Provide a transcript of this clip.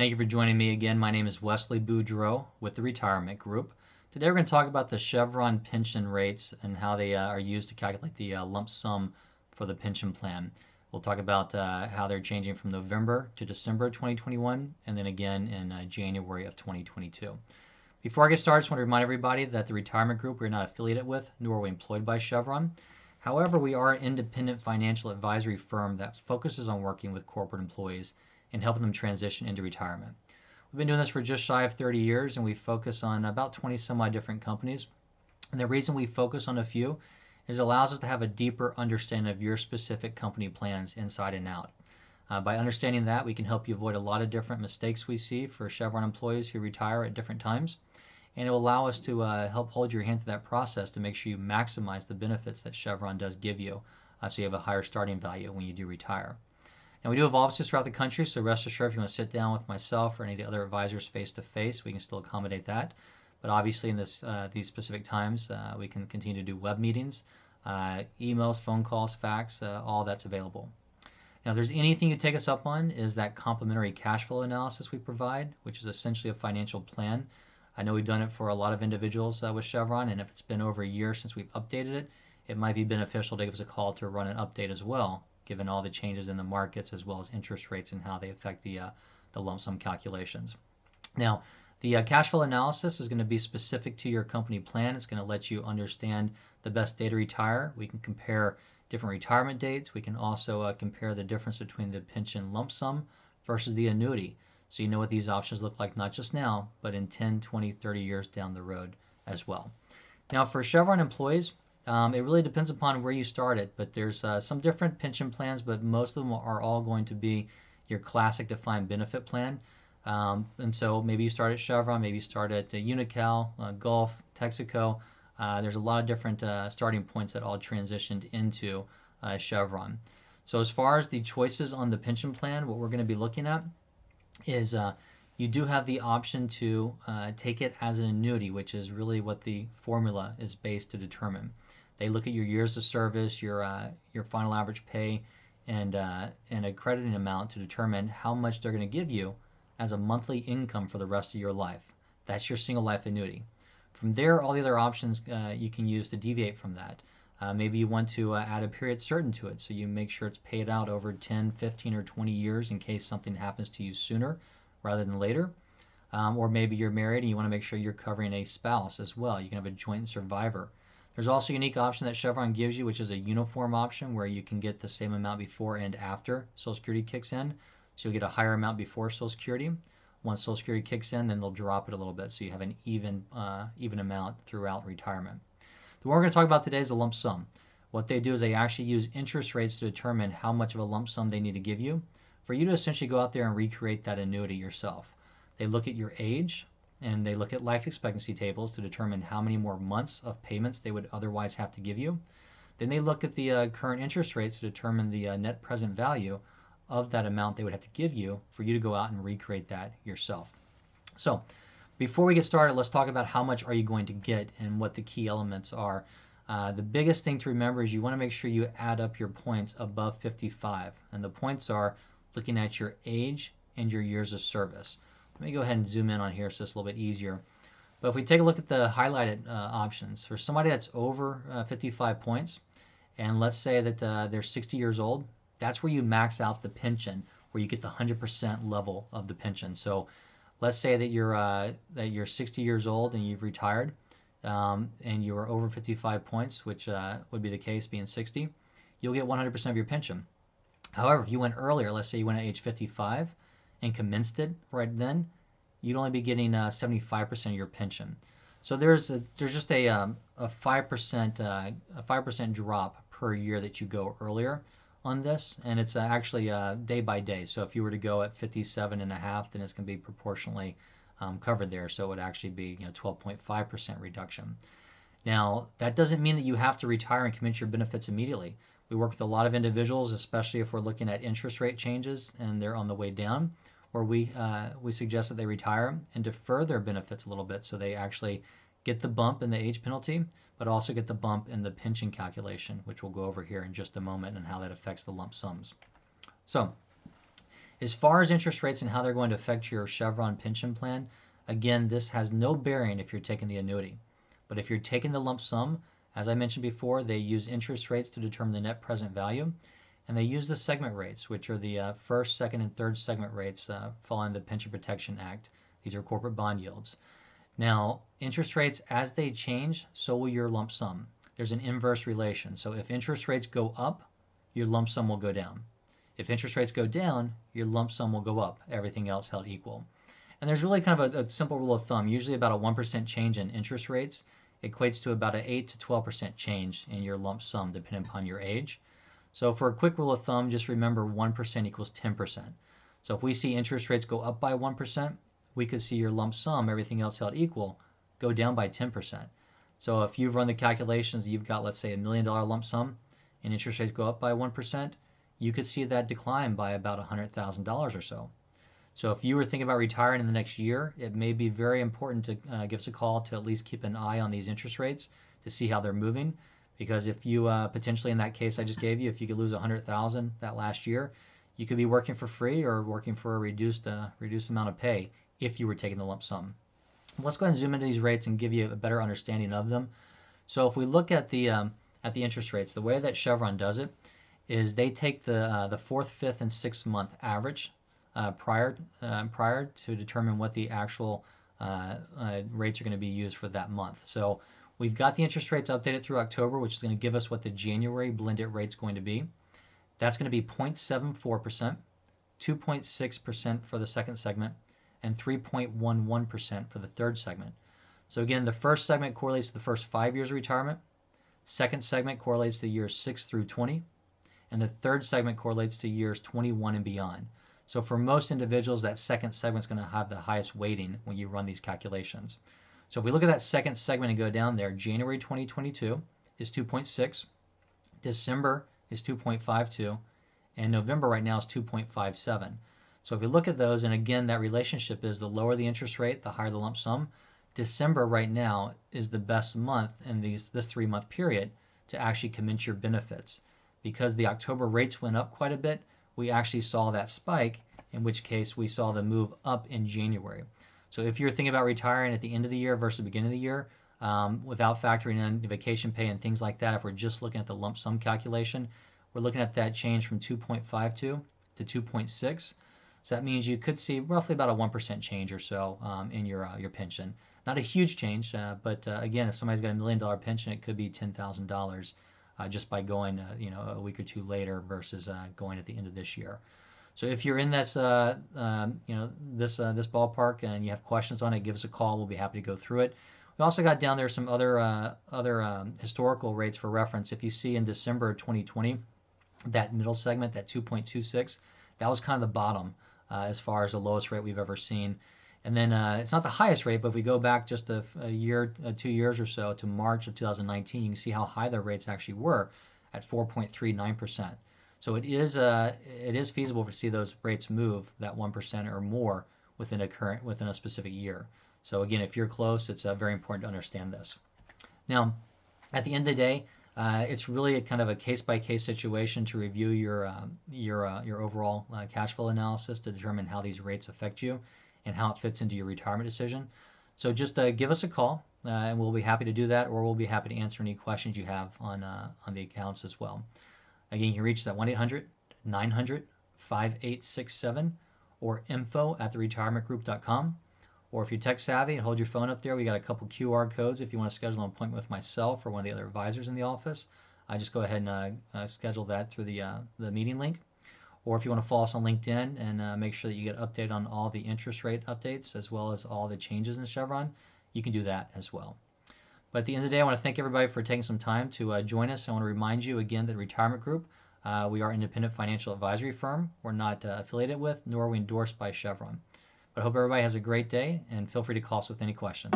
Thank you for joining me again. My name is Wesley Boudreaux with the Retirement Group. Today we're going to talk about the Chevron pension rates and how they are used to calculate the lump sum for the pension plan. We'll talk about how they're changing from November to December 2021 and then again in January of 2022. Before I get started, I just want to remind everybody that the Retirement Group we're not affiliated with, nor are we employed by Chevron. However, we are an independent financial advisory firm that focuses on working with corporate employees and helping them transition into retirement. We've been doing this for just shy of 30 years, and we focus on about 20 some odd different companies. And the reason we focus on a few is it allows us to have a deeper understanding of your specific company plans inside and out. By understanding that, we can help you avoid a lot of different mistakes we see for Chevron employees who retire at different times. And it will allow us to help hold your hand through that process to make sure you maximize the benefits that Chevron does give you, so you have a higher starting value when you do retire. And we do have offices throughout the country, so rest assured if you want to sit down with myself or any of the other advisors face to face, we can still accommodate that. But obviously in these specific times, we can continue to do web meetings, emails, phone calls, fax, all that's available. Now, if there's anything you take us up on is that complimentary cash flow analysis we provide, which is essentially a financial plan. I know we've done it for a lot of individuals with Chevron, and if it's been over a year since we've updated it, it might be beneficial to give us a call to run an update as well, given all the changes in the markets as well as interest rates and how they affect the lump sum calculations. Now, the cash flow analysis is going to be specific to your company plan. It's going to let you understand the best day to retire. We can compare different retirement dates. We can also compare the difference between the pension lump sum versus the annuity. So you know what these options look like, not just now, but in 10, 20, 30 years down the road as well. Now, for Chevron employees, it really depends upon where you started, but there's some different pension plans, but most of them are all going to be your classic defined benefit plan. And so maybe you start at Chevron, maybe you start at Unical, Gulf, Texaco. There's a lot of different starting points that all transitioned into Chevron. So as far as the choices on the pension plan, what we're going to be looking at is you do have the option to take it as an annuity, which is really what the formula is based to determine. They look at your years of service, your final average pay, and a crediting amount to determine how much they're going to give you as a monthly income for the rest of your life. That's your single life annuity. From there, all the other options you can use to deviate from that. Maybe you want to add a period certain to it, so you make sure it's paid out over 10, 15, or 20 years in case something happens to you sooner rather than later. Or maybe you're married and you want to make sure you're covering a spouse as well. You can have a joint survivor. There's also a unique option that Chevron gives you, which is a uniform option where you can get the same amount before and after Social Security kicks in. So you'll get a higher amount before Social Security. Once Social Security kicks in, then they'll drop it a little bit, so you have an even amount throughout retirement. The one we're going to talk about today is the lump sum. What they do is they actually use interest rates to determine how much of a lump sum they need to give you for you to essentially go out there and recreate that annuity yourself. They look at your age and they look at life expectancy tables to determine how many more months of payments they would otherwise have to give you. Then they look at the current interest rates to determine the net present value of that amount they would have to give you for you to go out and recreate that yourself. So before we get started, let's talk about how much are you going to get and what the key elements are. The biggest thing to remember is you want to make sure you add up your points above 55. And the points are looking at your age and your years of service. Let me go ahead and zoom in on here so it's a little bit easier. But if we take a look at the highlighted options, for somebody that's over 55 points, and let's say that they're 60 years old, that's where you max out the pension, where you get the 100% level of the pension. So let's say that you're 60 years old and you've retired, and you are over 55 points, which would be the case being 60, you'll get 100% of your pension. However, if you went earlier, let's say you went at age 55 and commenced it right then, you'd only be getting 75% of your pension. So there's just a 5% drop per year that you go earlier on this, and it's actually day by day. So if you were to go at 57 and a half, then it's going to be proportionally covered there. So it would actually be 12.5% reduction. Now, that doesn't mean that you have to retire and commence your benefits immediately. We work with a lot of individuals, especially if we're looking at interest rate changes and they're on the way down, where we suggest that they retire and defer their benefits a little bit so they actually get the bump in the age penalty, but also get the bump in the pension calculation, which we'll go over here in just a moment and how that affects the lump sums. So As far as interest rates and how they're going to affect your Chevron pension plan, again, this has no bearing if you're taking the annuity. But if you're taking the lump sum, as I mentioned before, they use interest rates to determine the net present value, and they use the segment rates, which are the first, second, and third segment rates following the Pension Protection Act. These are corporate bond yields. Now, interest rates, as they change, so will your lump sum. There's an inverse relation. So if interest rates go up, your lump sum will go down. If interest rates go down, your lump sum will go up, everything else held equal. And there's really kind of a simple rule of thumb. Usually about a 1% change in interest rates equates to about an 8 to 12% change in your lump sum, depending upon your age. So for a quick rule of thumb, just remember 1% equals 10%. So if we see interest rates go up by 1%, we could see your lump sum, everything else held equal, go down by 10%. So if you've run the calculations, you've got, let's say, $1 million lump sum, and interest rates go up by 1%, you could see that decline by about $100,000 or so. So if you were thinking about retiring in the next year, it may be very important to give us a call to at least keep an eye on these interest rates to see how they're moving. Because if you potentially, in that case I just gave you, if you could lose $100,000 that last year, you could be working for free or working for a reduced amount of pay if you were taking the lump sum. Let's go ahead and zoom into these rates and give you a better understanding of them. So if we look at the interest rates, the way that Chevron does it is they take the 4th, 5th, and 6th month average prior to determine what the actual rates are going to be used for that month. So we've got the interest rates updated through October, which is going to give us what the January blended rate is going to be. That's going to be 0.74%, 2.6% for the second segment, and 3.11% for the third segment. So again, the first segment correlates to the first 5 years of retirement, second segment correlates to years 6 through 20, and the third segment correlates to years 21 and beyond. So for most individuals, that second segment is going to have the highest weighting when you run these calculations. So if we look at that second segment and go down there, January 2022 is 2.6, December is 2.52, and November right now is 2.57. So if we look at those, and again, that relationship is the lower the interest rate, the higher the lump sum. December right now is the best month in this 3-month period to actually commence your benefits. Because the October rates went up quite a bit, we actually saw that spike, in which case we saw the move up in January. So if you're thinking about retiring at the end of the year versus the beginning of the year, without factoring in vacation pay and things like that, if we're just looking at the lump sum calculation, we're looking at that change from 2.52 to 2.6. So that means you could see roughly about a 1% change or so in your pension. Not a huge change, but again, if somebody's got $1 million pension, it could be $10,000 just by going a week or two later versus going at the end of this year. So if you're in this this ballpark and you have questions on it, give us a call. We'll be happy to go through it. We also got down there some other historical rates for reference. If you see in December 2020, that middle segment, that 2.26, that was kind of the bottom as far as the lowest rate we've ever seen. And then it's not the highest rate, but if we go back just a year, 2 years or so to March of 2019, you can see how high the rates actually were at 4.39%. So it is feasible to see those rates move that 1% or more within a specific year. So again, if you're close, it's very important to understand this. Now, at the end of the day, it's really a kind of a case-by-case situation to review your overall cash flow analysis to determine how these rates affect you and how it fits into your retirement decision. So just give us a call, and we'll be happy to do that, or we'll be happy to answer any questions you have on the accounts as well. Again, you can reach us at 1-800-900-5867 or info@theretirementgroup.com. Or if you're tech savvy and hold your phone up there, we got a couple QR codes if you want to schedule an appointment with myself or one of the other advisors in the office. Just go ahead and schedule that through the meeting link. Or if you want to follow us on LinkedIn and make sure that you get updated on all the interest rate updates as well as all the changes in Chevron, you can do that as well. But at the end of the day, I want to thank everybody for taking some time to join us. I want to remind you again that Retirement Group, we are an independent financial advisory firm. We're not affiliated with, nor are we endorsed by Chevron. But I hope everybody has a great day, and feel free to call us with any questions.